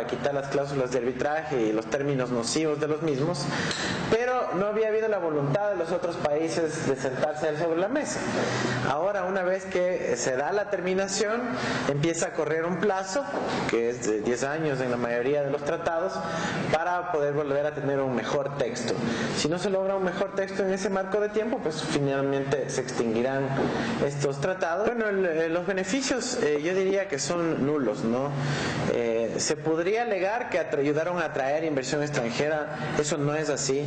quitar las cláusulas de arbitraje y los términos nocivos de los mismos, pero no había habido la voluntad de los otros países de sentarse sobre la mesa. Ahora, una vez que se da la terminación, empieza a correr un plazo, que es de 10 años en la mayoría de los tratados, para poder volver a tener un mejor texto. Si no se logra un mejor texto en ese marco de tiempo, pues finalmente se extinguirán estos tratados. Bueno, los beneficios yo diría que son nulos, ¿no? Se podría alegar que ayudaron a atraer inversión extranjera. Eso no es así.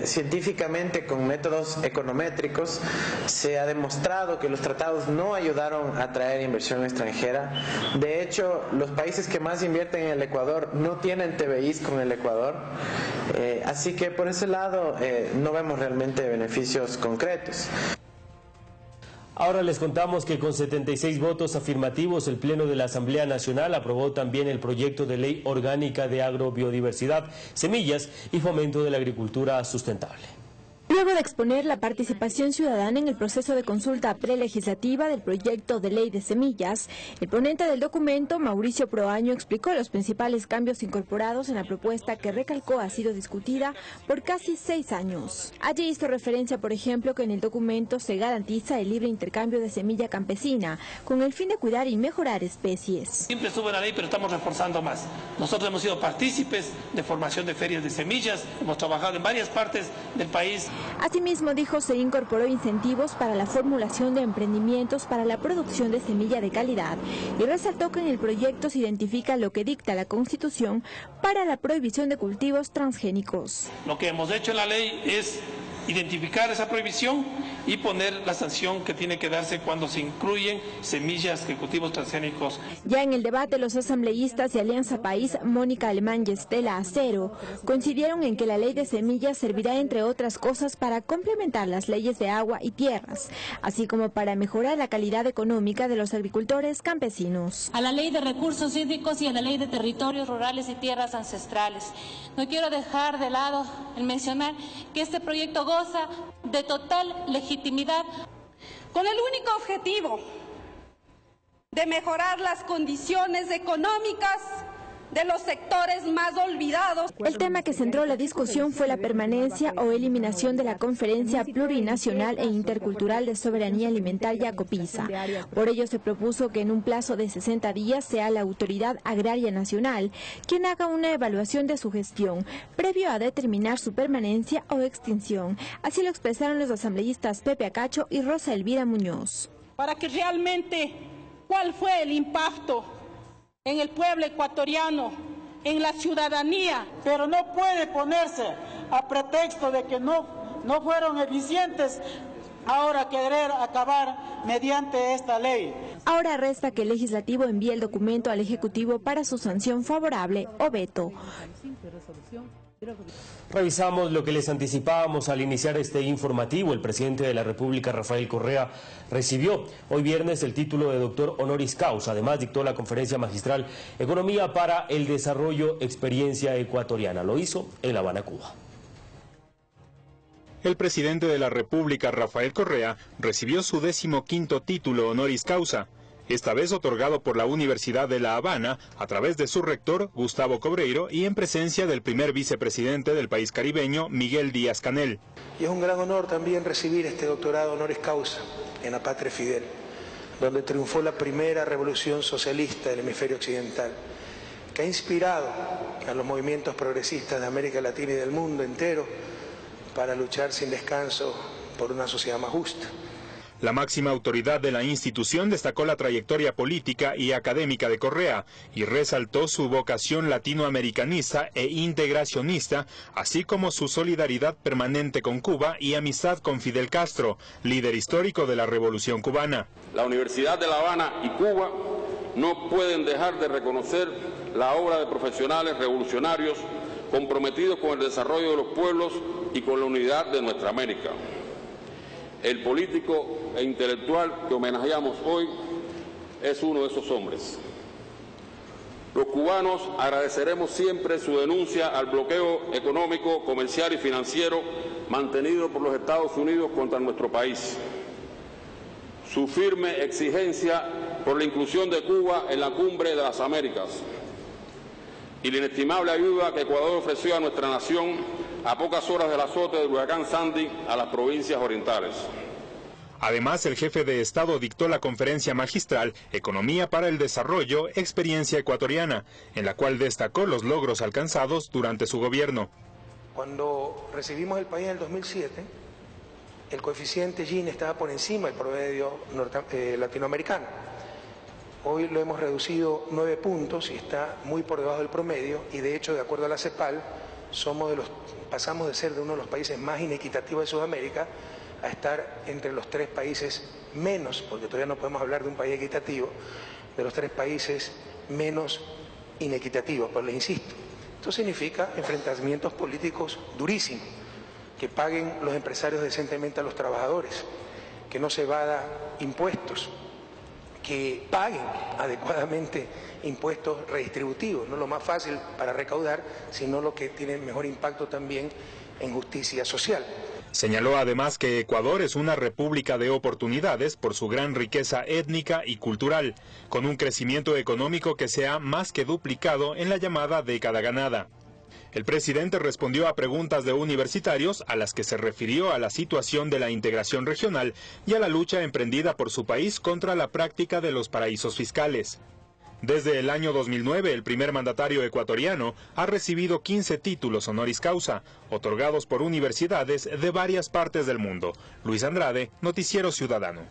Científicamente, con métodos econométricos, se ha demostrado que los tratados no ayudaron a atraer inversión extranjera. De hecho, los países que más invierten en el Ecuador no tienen TBIs con el Ecuador. Así que por ese lado no vemos realmente beneficios concretos. Ahora les contamos que con 76 votos afirmativos, el Pleno de la Asamblea Nacional aprobó también el proyecto de ley orgánica de agrobiodiversidad, semillas y fomento de la agricultura sustentable. Luego de exponer la participación ciudadana en el proceso de consulta prelegislativa del proyecto de ley de semillas, el ponente del documento, Mauricio Proaño, explicó los principales cambios incorporados en la propuesta que recalcó ha sido discutida por casi 6 años. Allí hizo referencia, por ejemplo, que en el documento se garantiza el libre intercambio de semilla campesina con el fin de cuidar y mejorar especies. Siempre sube la ley, pero estamos reforzando más. Nosotros hemos sido partícipes de formación de ferias de semillas, hemos trabajado en varias partes del país. Asimismo, dijo, se incorporó incentivos para la formulación de emprendimientos para la producción de semilla de calidad y resaltó que en el proyecto se identifica lo que dicta la Constitución para la prohibición de cultivos transgénicos. Lo que hemos hecho en la ley es identificar esa prohibición y poner la sanción que tiene que darse cuando se incluyen semillas de cultivos transgénicos. Ya en el debate, los asambleístas de Alianza País, Mónica Alemán y Estela Acero, coincidieron en que la ley de semillas servirá, entre otras cosas, para complementar las leyes de agua y tierras, así como para mejorar la calidad económica de los agricultores campesinos. A la ley de recursos hídricos y a la ley de territorios rurales y tierras ancestrales. No quiero dejar de lado el mencionar que este proyecto goza de total legitimidad con el único objetivo de mejorar las condiciones económicas de los sectores más olvidados. El tema que centró la discusión fue la permanencia o eliminación de la Conferencia Plurinacional e Intercultural de Soberanía Alimentaria COPISA. Por ello se propuso que en un plazo de 60 días sea la Autoridad Agraria Nacional quien haga una evaluación de su gestión, previo a determinar su permanencia o extinción. Así lo expresaron los asambleístas Pepe Acacho y Rosa Elvira Muñoz. Para que realmente, ¿cuál fue el impacto en el pueblo ecuatoriano, en la ciudadanía? Pero no puede ponerse a pretexto de que no fueron eficientes ahora querer acabar mediante esta ley. Ahora resta que el Legislativo envíe el documento al Ejecutivo para su sanción favorable o veto. Revisamos lo que les anticipábamos al iniciar este informativo. El presidente de la República, Rafael Correa, recibió hoy viernes el título de doctor honoris causa. Además, dictó la conferencia magistral Economía para el Desarrollo, Experiencia Ecuatoriana. Lo hizo en La Habana, Cuba. El presidente de la República, Rafael Correa, recibió su 15º título honoris causa, esta vez otorgado por la Universidad de La Habana a través de su rector, Gustavo Cobreiro, y en presencia del primer vicepresidente del país caribeño, Miguel Díaz-Canel. Y es un gran honor también recibir este doctorado honoris causa en la Patria Fidel, donde triunfó la primera revolución socialista del hemisferio occidental, que ha inspirado a los movimientos progresistas de América Latina y del mundo entero para luchar sin descanso por una sociedad más justa. La máxima autoridad de la institución destacó la trayectoria política y académica de Correa y resaltó su vocación latinoamericanista e integracionista, así como su solidaridad permanente con Cuba y amistad con Fidel Castro, líder histórico de la Revolución Cubana. La Universidad de La Habana y Cuba no pueden dejar de reconocer la obra de profesionales revolucionarios comprometidos con el desarrollo de los pueblos y con la unidad de nuestra América. El político e intelectual que homenajeamos hoy es uno de esos hombres. Los cubanos agradeceremos siempre su denuncia al bloqueo económico, comercial y financiero mantenido por los Estados Unidos contra nuestro país. Su firme exigencia por la inclusión de Cuba en la Cumbre de las Américas. y la inestimable ayuda que Ecuador ofreció a nuestra nación a pocas horas del azote del huracán Sandy a las provincias orientales. Además, el jefe de Estado dictó la conferencia magistral Economía para el Desarrollo, Experiencia Ecuatoriana, en la cual destacó los logros alcanzados durante su gobierno. Cuando recibimos el país en el 2007, el coeficiente Gini estaba por encima del promedio latinoamericano. Hoy lo hemos reducido 9 puntos y está muy por debajo del promedio, y de hecho, de acuerdo a la CEPAL, pasamos de ser de uno de los países más inequitativos de Sudamérica a estar entre los 3 países menos, porque todavía no podemos hablar de un país equitativo, de los 3 países menos inequitativos, pero les insisto, esto significa enfrentamientos políticos durísimos, que paguen los empresarios decentemente a los trabajadores, que no se evada impuestos, que paguen adecuadamente impuestos redistributivos, no lo más fácil para recaudar, sino lo que tiene mejor impacto también en justicia social. Señaló además que Ecuador es una república de oportunidades por su gran riqueza étnica y cultural, con un crecimiento económico que se ha más que duplicado en la llamada década ganada. El presidente respondió a preguntas de universitarios a las que se refirió a la situación de la integración regional y a la lucha emprendida por su país contra la práctica de los paraísos fiscales. Desde el año 2009, el primer mandatario ecuatoriano ha recibido 15 títulos honoris causa, otorgados por universidades de varias partes del mundo. Luis Andrade, Noticiero Ciudadano.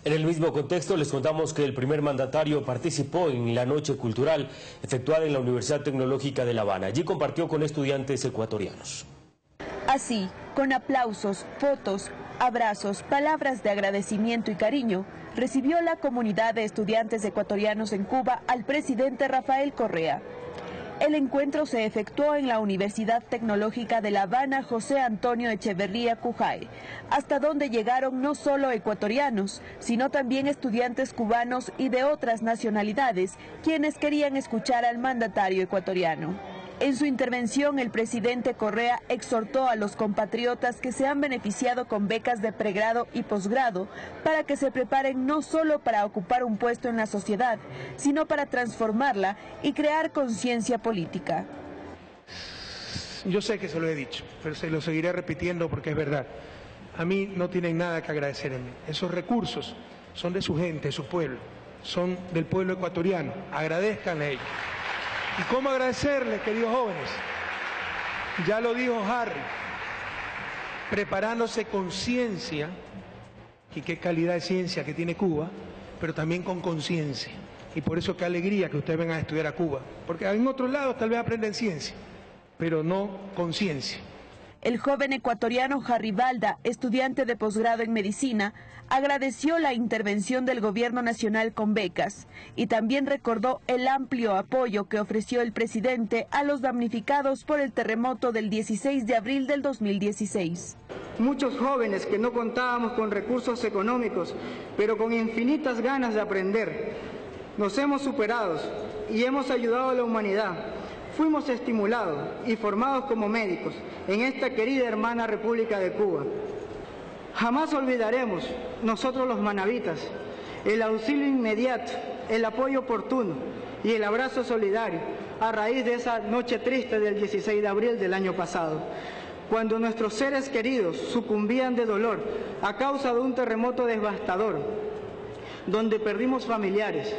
En el mismo contexto, les contamos que el primer mandatario participó en la noche cultural efectuada en la Universidad Tecnológica de La Habana. Allí compartió con estudiantes ecuatorianos. Así, con aplausos, fotos, abrazos, palabras de agradecimiento y cariño, recibió la comunidad de estudiantes ecuatorianos en Cuba al presidente Rafael Correa. El encuentro se efectuó en la Universidad Tecnológica de La Habana José Antonio Echeverría Cujay, hasta donde llegaron no solo ecuatorianos, sino también estudiantes cubanos y de otras nacionalidades, quienes querían escuchar al mandatario ecuatoriano. En su intervención, el presidente Correa exhortó a los compatriotas que se han beneficiado con becas de pregrado y posgrado para que se preparen no solo para ocupar un puesto en la sociedad, sino para transformarla y crear conciencia política. Yo sé que se lo he dicho, pero se lo seguiré repitiendo porque es verdad. A mí no tienen nada que agradecerme. Esos recursos son de su gente, de su pueblo, son del pueblo ecuatoriano. Agradezcanle a ellos. ¿Y cómo agradecerles, queridos jóvenes? Ya lo dijo Harry, preparándose con ciencia, y qué calidad de ciencia que tiene Cuba, pero también con conciencia. Y por eso qué alegría que ustedes vengan a estudiar a Cuba, porque en otros lados tal vez aprenden ciencia, pero no conciencia. El joven ecuatoriano Harry Balda, estudiante de posgrado en medicina, agradeció la intervención del gobierno nacional con becas y también recordó el amplio apoyo que ofreció el presidente a los damnificados por el terremoto del 16 de abril del 2016. Muchos jóvenes que no contábamos con recursos económicos, pero con infinitas ganas de aprender, nos hemos superado y hemos ayudado a la humanidad. Fuimos estimulados y formados como médicos en esta querida hermana República de Cuba. Jamás olvidaremos, nosotros los manavitas, el auxilio inmediato, el apoyo oportuno y el abrazo solidario a raíz de esa noche triste del 16 de abril del año pasado, cuando nuestros seres queridos sucumbían de dolor a causa de un terremoto devastador, donde perdimos familiares,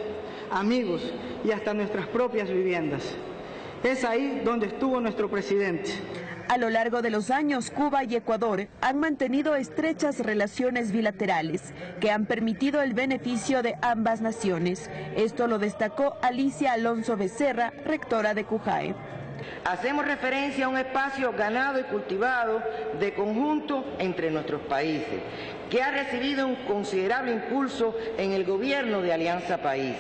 amigos y hasta nuestras propias viviendas. Es ahí donde estuvo nuestro presidente. A lo largo de los años, Cuba y Ecuador han mantenido estrechas relaciones bilaterales que han permitido el beneficio de ambas naciones. Esto lo destacó Alicia Alonso Becerra, rectora de Cujay. Hacemos referencia a un espacio ganado y cultivado de conjunto entre nuestros países, que ha recibido un considerable impulso en el gobierno de Alianza País.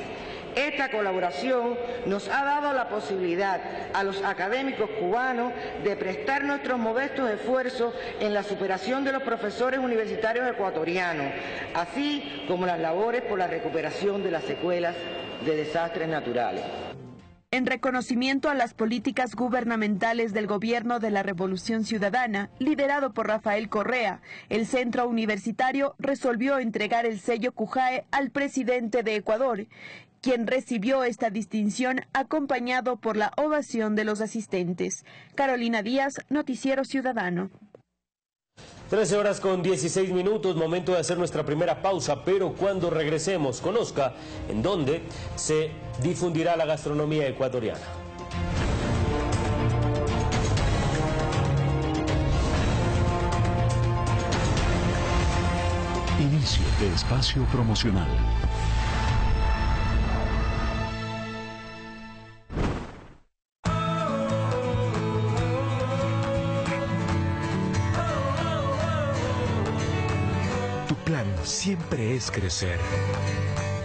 Esta colaboración nos ha dado la posibilidad a los académicos cubanos de prestar nuestros modestos esfuerzos en la superación de los profesores universitarios ecuatorianos, así como las labores por la recuperación de las secuelas de desastres naturales. En reconocimiento a las políticas gubernamentales del Gobierno de la Revolución Ciudadana, liderado por Rafael Correa, el centro universitario resolvió entregar el sello Cujay al presidente de Ecuador, quien recibió esta distinción acompañado por la ovación de los asistentes. Carolina Díaz, Noticiero Ciudadano. 13 horas con 16 minutos, momento de hacer nuestra primera pausa, pero cuando regresemos, conozca en dónde se difundirá la gastronomía ecuatoriana. Inicio de espacio promocional. Tu plan siempre es crecer.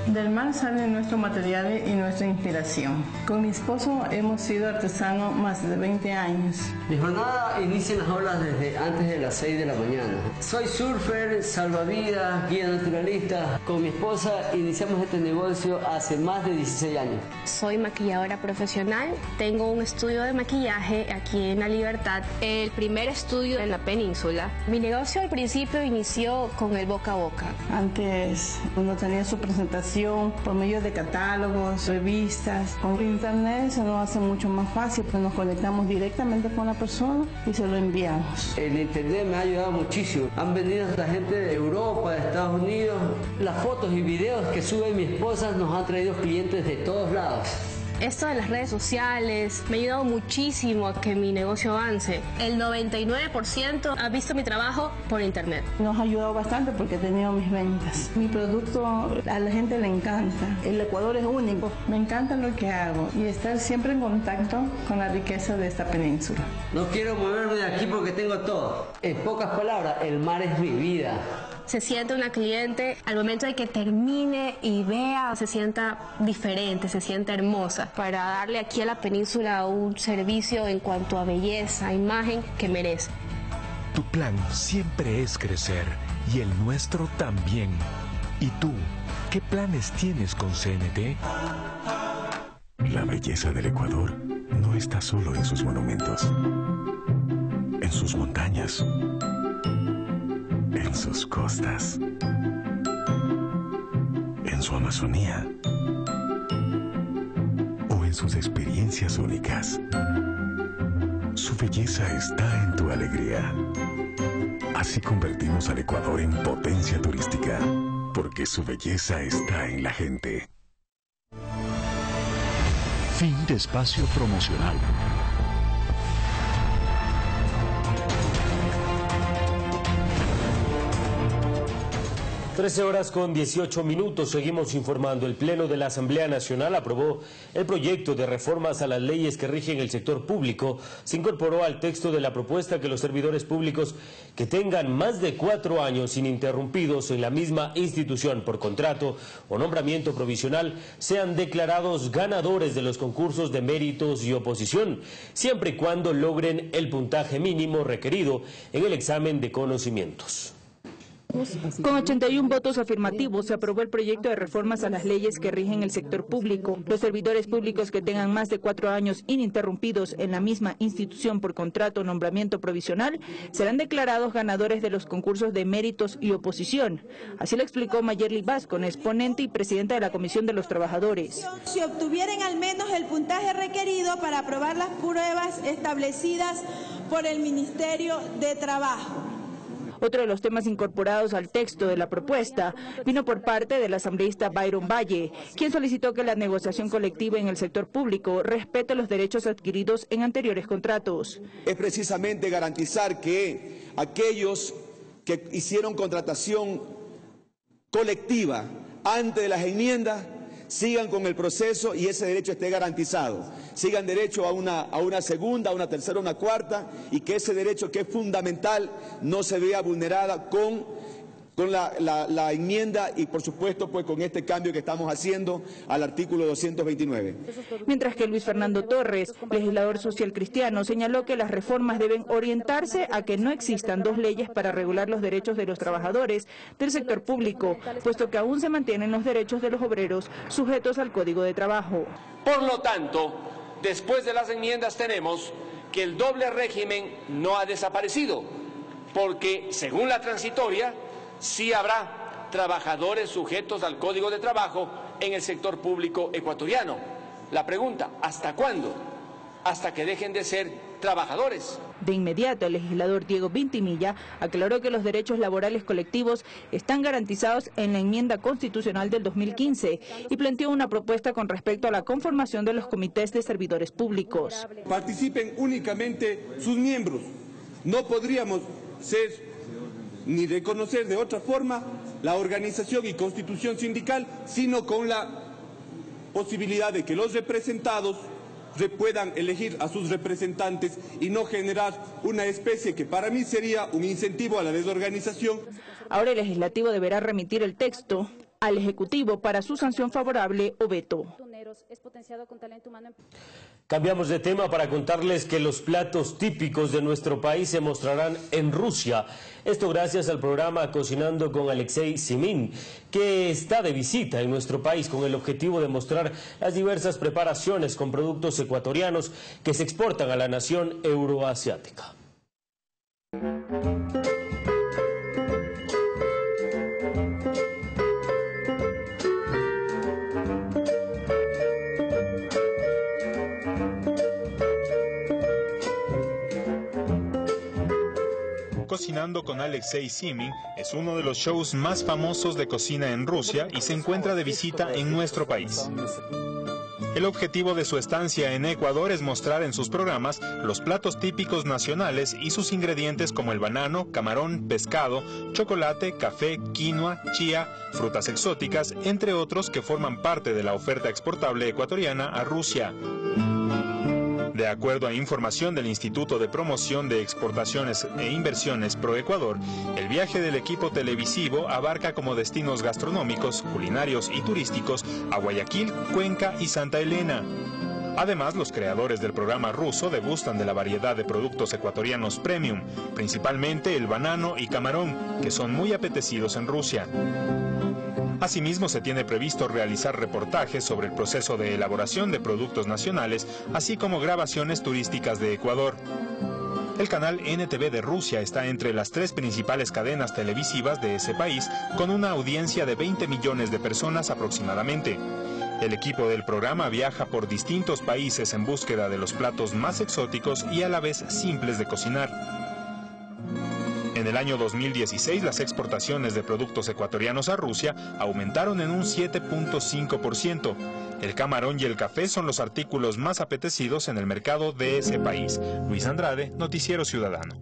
Del mar salen nuestros materiales y nuestra inspiración. Con mi esposo hemos sido artesanos más de 20 años. Mi jornada inicia en las olas desde antes de las 6 de la mañana. Soy surfer, salvavidas, guía naturalista. Con mi esposa iniciamos este negocio hace más de 16 años. Soy maquilladora profesional. Tengo un estudio de maquillaje aquí en La Libertad, el primer estudio en la península. Mi negocio al principio inició con el boca a boca. Antes uno tenía su presentación por medio de catálogos, revistas. Con internet se nos hace mucho más fácil, pues nos conectamos directamente con la persona y se lo enviamos. El internet me ha ayudado muchísimo. Han venido hasta gente de Europa, de Estados Unidos. Las fotos y videos que sube mi esposa nos han traído clientes de todos lados. Esto de las redes sociales me ha ayudado muchísimo a que mi negocio avance. El 99% ha visto mi trabajo por internet. Nos ha ayudado bastante porque he tenido mis ventas. Mi producto a la gente le encanta. El Ecuador es único. Me encanta lo que hago y estar siempre en contacto con la riqueza de esta península. No quiero moverme de aquí porque tengo todo. En pocas palabras, el mar es mi vida. Se siente una cliente al momento de que termine y vea, se sienta diferente, se sienta hermosa, para darle aquí a la península un servicio en cuanto a belleza, imagen que merece. Tu plan siempre es crecer y el nuestro también. ¿Y tú, qué planes tienes con CNT? La belleza del Ecuador no está solo en sus monumentos, en sus montañas, en sus costas, en su Amazonía o en sus experiencias únicas. Su belleza está en tu alegría. Así convertimos al Ecuador en potencia turística, porque su belleza está en la gente. Fin de espacio promocional. 13 horas con 18 minutos, seguimos informando. El Pleno de la Asamblea Nacional aprobó el proyecto de reformas a las leyes que rigen el sector público. Se incorporó al texto de la propuesta que los servidores públicos que tengan más de 4 años ininterrumpidos en la misma institución por contrato o nombramiento provisional sean declarados ganadores de los concursos de méritos y oposición, siempre y cuando logren el puntaje mínimo requerido en el examen de conocimientos. Con 81 votos afirmativos se aprobó el proyecto de reformas a las leyes que rigen el sector público. Los servidores públicos que tengan más de 4 años ininterrumpidos en la misma institución por contrato o nombramiento provisional serán declarados ganadores de los concursos de méritos y oposición. Así lo explicó Mayerly Vázquez, ponente y presidenta de la Comisión de los Trabajadores. Si obtuvieran al menos el puntaje requerido para aprobar las pruebas establecidas por el Ministerio de Trabajo. Otro de los temas incorporados al texto de la propuesta vino por parte del asambleísta Byron Valle, quien solicitó que la negociación colectiva en el sector público respete los derechos adquiridos en anteriores contratos. Es precisamente garantizar que aquellos que hicieron contratación colectiva antes de las enmiendas sigan con el proceso y ese derecho esté garantizado. Sigan derecho a una segunda, a una tercera, a una cuarta, y que ese derecho que es fundamental no se vea vulnerada con la enmienda y por supuesto pues con este cambio que estamos haciendo al artículo 229. Mientras que Luis Fernando Torres, legislador social cristiano, señaló que las reformas deben orientarse a que no existan dos leyes para regular los derechos de los trabajadores del sector público, puesto que aún se mantienen los derechos de los obreros sujetos al Código de Trabajo. Por lo tanto, después de las enmiendas tenemos que el doble régimen no ha desaparecido, porque según la transitoria sí habrá trabajadores sujetos al Código de Trabajo en el sector público ecuatoriano. La pregunta, ¿hasta cuándo? Hasta que dejen de ser trabajadores. De inmediato, el legislador Diego Vintimilla aclaró que los derechos laborales colectivos están garantizados en la enmienda constitucional del 2015 y planteó una propuesta con respecto a la conformación de los comités de servidores públicos. Participen únicamente sus miembros. No podríamos ser ni reconocer de otra forma la organización y constitución sindical, sino con la posibilidad de que los representados puedan elegir a sus representantes y no generar una especie que para mí sería un incentivo a la desorganización. Ahora el legislativo deberá remitir el texto al Ejecutivo para su sanción favorable o veto. Cambiamos de tema para contarles que los platos típicos de nuestro país se mostrarán en Rusia. Esto gracias al programa Cocinando con Alexei Simin, que está de visita en nuestro país con el objetivo de mostrar las diversas preparaciones con productos ecuatorianos que se exportan a la nación euroasiática. Cocinando con Alexei Simin es uno de los shows más famosos de cocina en Rusia y se encuentra de visita en nuestro país. El objetivo de su estancia en Ecuador es mostrar en sus programas los platos típicos nacionales y sus ingredientes como el banano, camarón, pescado, chocolate, café, quinoa, chía, frutas exóticas, entre otros que forman parte de la oferta exportable ecuatoriana a Rusia. De acuerdo a información del Instituto de Promoción de Exportaciones e Inversiones ProEcuador, el viaje del equipo televisivo abarca como destinos gastronómicos, culinarios y turísticos a Guayaquil, Cuenca y Santa Elena. Además, los creadores del programa ruso degustan de la variedad de productos ecuatorianos premium, principalmente el banano y camarón, que son muy apetecidos en Rusia. Asimismo, se tiene previsto realizar reportajes sobre el proceso de elaboración de productos nacionales, así como grabaciones turísticas de Ecuador. El canal NTV de Rusia está entre las 3 principales cadenas televisivas de ese país, con una audiencia de 20 millones de personas aproximadamente. El equipo del programa viaja por distintos países en búsqueda de los platos más exóticos y a la vez simples de cocinar. En el año 2016, las exportaciones de productos ecuatorianos a Rusia aumentaron en un 7.5%. El camarón y el café son los artículos más apetecidos en el mercado de ese país. Luis Andrade, Noticiero Ciudadano.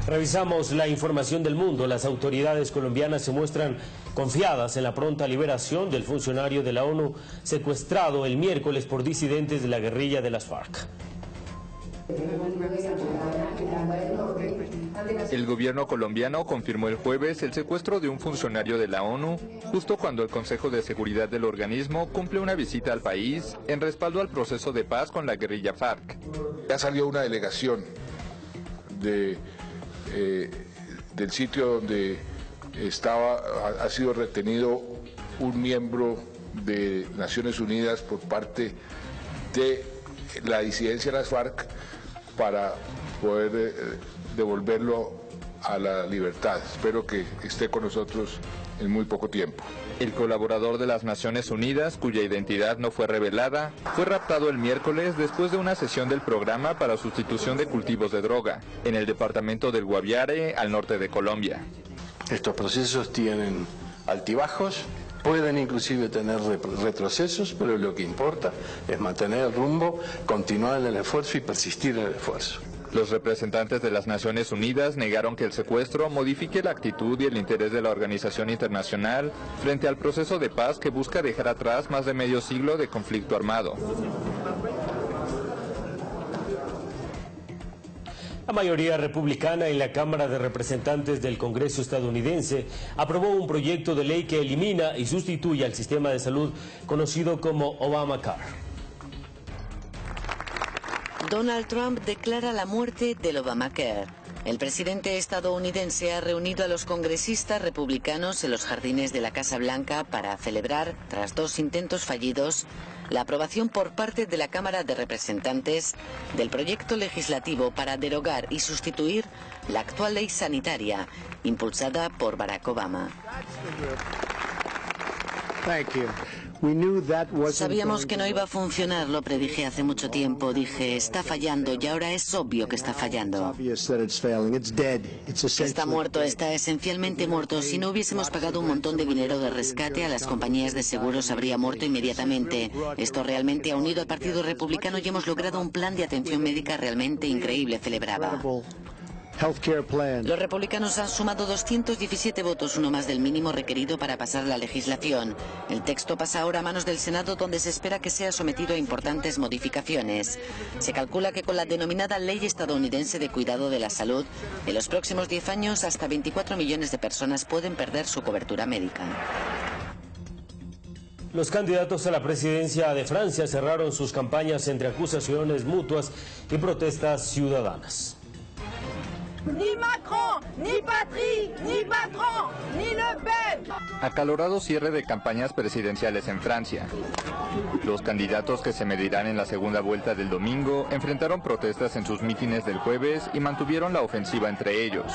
Revisamos la información del mundo. Las autoridades colombianas se muestran confiadas en la pronta liberación del funcionario de la ONU secuestrado el miércoles por disidentes de la guerrilla de las FARC. El gobierno colombiano confirmó el jueves el secuestro de un funcionario de la ONU, justo cuando el Consejo de Seguridad del organismo cumple una visita al país en respaldo al proceso de paz con la guerrilla FARC. Ya salió una delegación del sitio donde ha sido retenido un miembro de Naciones Unidas por parte de la disidencia de las FARC para poder devolverlo a la libertad. Espero que esté con nosotros en muy poco tiempo. El colaborador de las Naciones Unidas, cuya identidad no fue revelada, fue raptado el miércoles después de una sesión del programa para sustitución de cultivos de droga, en el departamento del Guaviare, al norte de Colombia. Estos procesos tienen altibajos, pueden inclusive tener retrocesos, pero lo que importa es mantener el rumbo, continuar en el esfuerzo y persistir en el esfuerzo. Los representantes de las Naciones Unidas negaron que el secuestro modifique la actitud y el interés de la organización internacional frente al proceso de paz que busca dejar atrás más de medio siglo de conflicto armado. La mayoría republicana en la Cámara de Representantes del Congreso estadounidense aprobó un proyecto de ley que elimina y sustituye al sistema de salud conocido como Obamacare. Donald Trump declara la muerte del Obamacare. El presidente estadounidense ha reunido a los congresistas republicanos en los jardines de la Casa Blanca para celebrar, tras 2 intentos fallidos, la aprobación por parte de la Cámara de Representantes del proyecto legislativo para derogar y sustituir la actual ley sanitaria impulsada por Barack Obama. Sabíamos que no iba a funcionar, lo predije hace mucho tiempo. Dije, está fallando y ahora es obvio que está fallando. Está muerto, está esencialmente muerto. Si no hubiésemos pagado un montón de dinero de rescate a las compañías de seguros, habría muerto inmediatamente. Esto realmente ha unido al Partido Republicano y hemos logrado un plan de atención médica realmente increíble, celebraba. Los republicanos han sumado 217 votos, uno más del mínimo requerido para pasar la legislación. El texto pasa ahora a manos del Senado, donde se espera que sea sometido a importantes modificaciones. Se calcula que con la denominada Ley Estadounidense de Cuidado de la Salud, en los próximos 10 años hasta 24 millones de personas pueden perder su cobertura médica. Los candidatos a la presidencia de Francia cerraron sus campañas entre acusaciones mutuas y protestas ciudadanas. Ni Macron, ni Patry, ni Macron, ni Le Pen. Acalorado cierre de campañas presidenciales en Francia. Los candidatos que se medirán en la segunda vuelta del domingo enfrentaron protestas en sus mítines del jueves y mantuvieron la ofensiva entre ellos.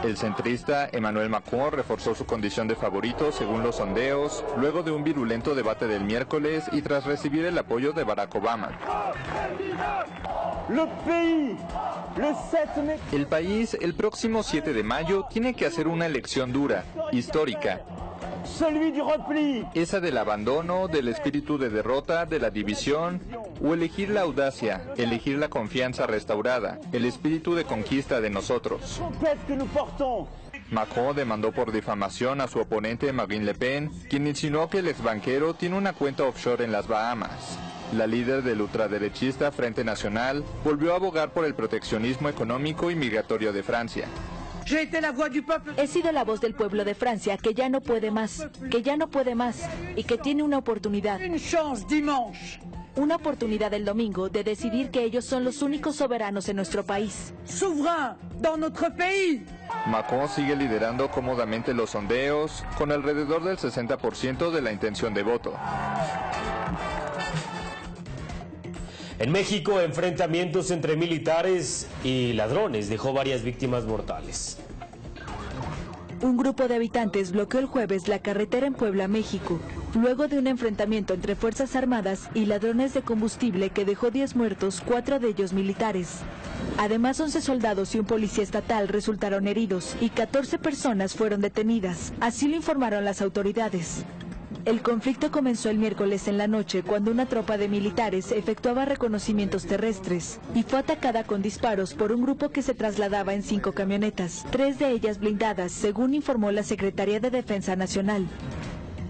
El centrista Emmanuel Macron reforzó su condición de favorito según los sondeos, luego de un virulento debate del miércoles y tras recibir el apoyo de Barack Obama. El país, el próximo 7 de mayo, tiene que hacer una elección dura, histórica. Esa del abandono, del espíritu de derrota, de la división, o elegir la audacia, elegir la confianza restaurada, el espíritu de conquista de nosotros. Macron demandó por difamación a su oponente Marine Le Pen, quien insinuó que el exbanquero tiene una cuenta offshore en las Bahamas. La líder del ultraderechista Frente Nacional volvió a abogar por el proteccionismo económico y migratorio de Francia. He sido la voz del pueblo de Francia que ya no puede más, y que tiene una oportunidad. Una oportunidad el domingo de decidir que ellos son los únicos soberanos en nuestro país. Macron sigue liderando cómodamente los sondeos, con alrededor del 60% de la intención de voto. En México, enfrentamientos entre militares y ladrones dejó varias víctimas mortales. Un grupo de habitantes bloqueó el jueves la carretera en Puebla, México, luego de un enfrentamiento entre Fuerzas Armadas y ladrones de combustible que dejó 10 muertos, 4 de ellos militares. Además, 11 soldados y un policía estatal resultaron heridos y 14 personas fueron detenidas. Así lo informaron las autoridades. El conflicto comenzó el miércoles en la noche cuando una tropa de militares efectuaba reconocimientos terrestres y fue atacada con disparos por un grupo que se trasladaba en 5 camionetas, 3 de ellas blindadas, según informó la Secretaría de Defensa Nacional.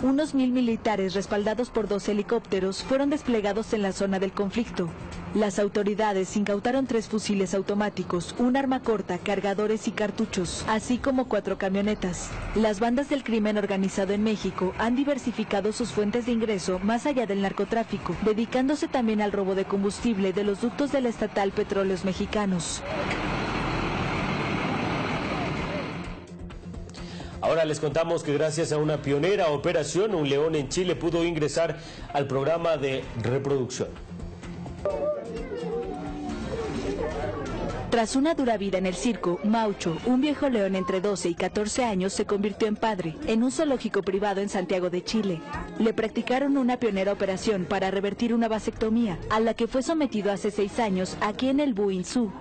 Unos 1000 militares respaldados por 2 helicópteros fueron desplegados en la zona del conflicto. Las autoridades incautaron 3 fusiles automáticos, un arma corta, cargadores y cartuchos, así como 4 camionetas. Las bandas del crimen organizado en México han diversificado sus fuentes de ingreso más allá del narcotráfico, dedicándose también al robo de combustible de los ductos de la estatal Petróleos Mexicanos. Ahora les contamos que gracias a una pionera operación, un león en Chile pudo ingresar al programa de reproducción. Tras una dura vida en el circo, Maucho, un viejo león entre 12 y 14 años, se convirtió en padre en un zoológico privado en Santiago de Chile. Le practicaron una pionera operación para revertir una vasectomía, a la que fue sometido hace 6 años aquí en el Buin Zoo.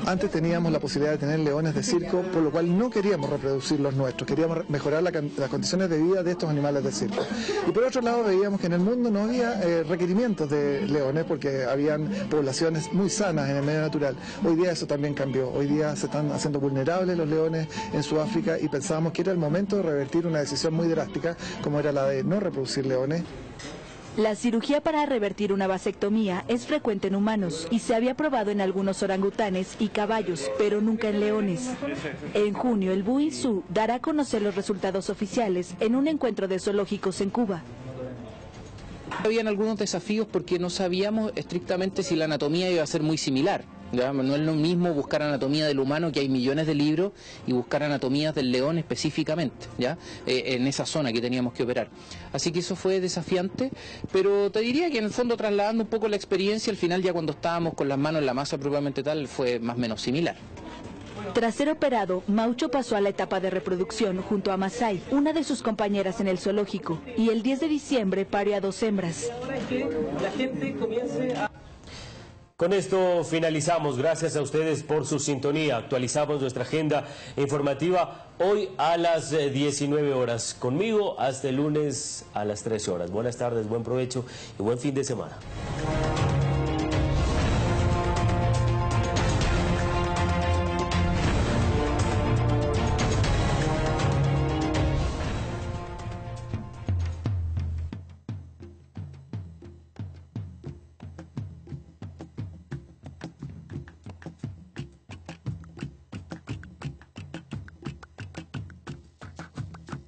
Antes teníamos la posibilidad de tener leones de circo, por lo cual no queríamos reproducir los nuestros, queríamos mejorar las condiciones de vida de estos animales de circo. Y por otro lado veíamos que en el mundo no había requerimientos de leones porque habían poblaciones muy sanas en el medio natural. Hoy día eso también cambió, hoy día se están haciendo vulnerables los leones en Sudáfrica y pensábamos que era el momento de revertir una decisión muy drástica como era la de no reproducir leones. La cirugía para revertir una vasectomía es frecuente en humanos y se había probado en algunos orangutanes y caballos, pero nunca en leones. En junio, el Buin Zoo dará a conocer los resultados oficiales en un encuentro de zoológicos en Cuba. Habían algunos desafíos porque no sabíamos estrictamente si la anatomía iba a ser muy similar. ¿Ya? No es lo mismo buscar anatomía del humano, que hay millones de libros, y buscar anatomías del león específicamente, ¿ya? En esa zona que teníamos que operar. Así que eso fue desafiante, pero te diría que en el fondo, trasladando un poco la experiencia, al final ya cuando estábamos con las manos en la masa propiamente tal, fue más o menos similar. Tras ser operado, Maucho pasó a la etapa de reproducción junto a Masai, una de sus compañeras en el zoológico, y el 10 de diciembre parió a 2 hembras. Con esto finalizamos. Gracias a ustedes por su sintonía. Actualizamos nuestra agenda informativa hoy a las 19 horas. Conmigo hasta el lunes a las 13 horas. Buenas tardes, buen provecho y buen fin de semana.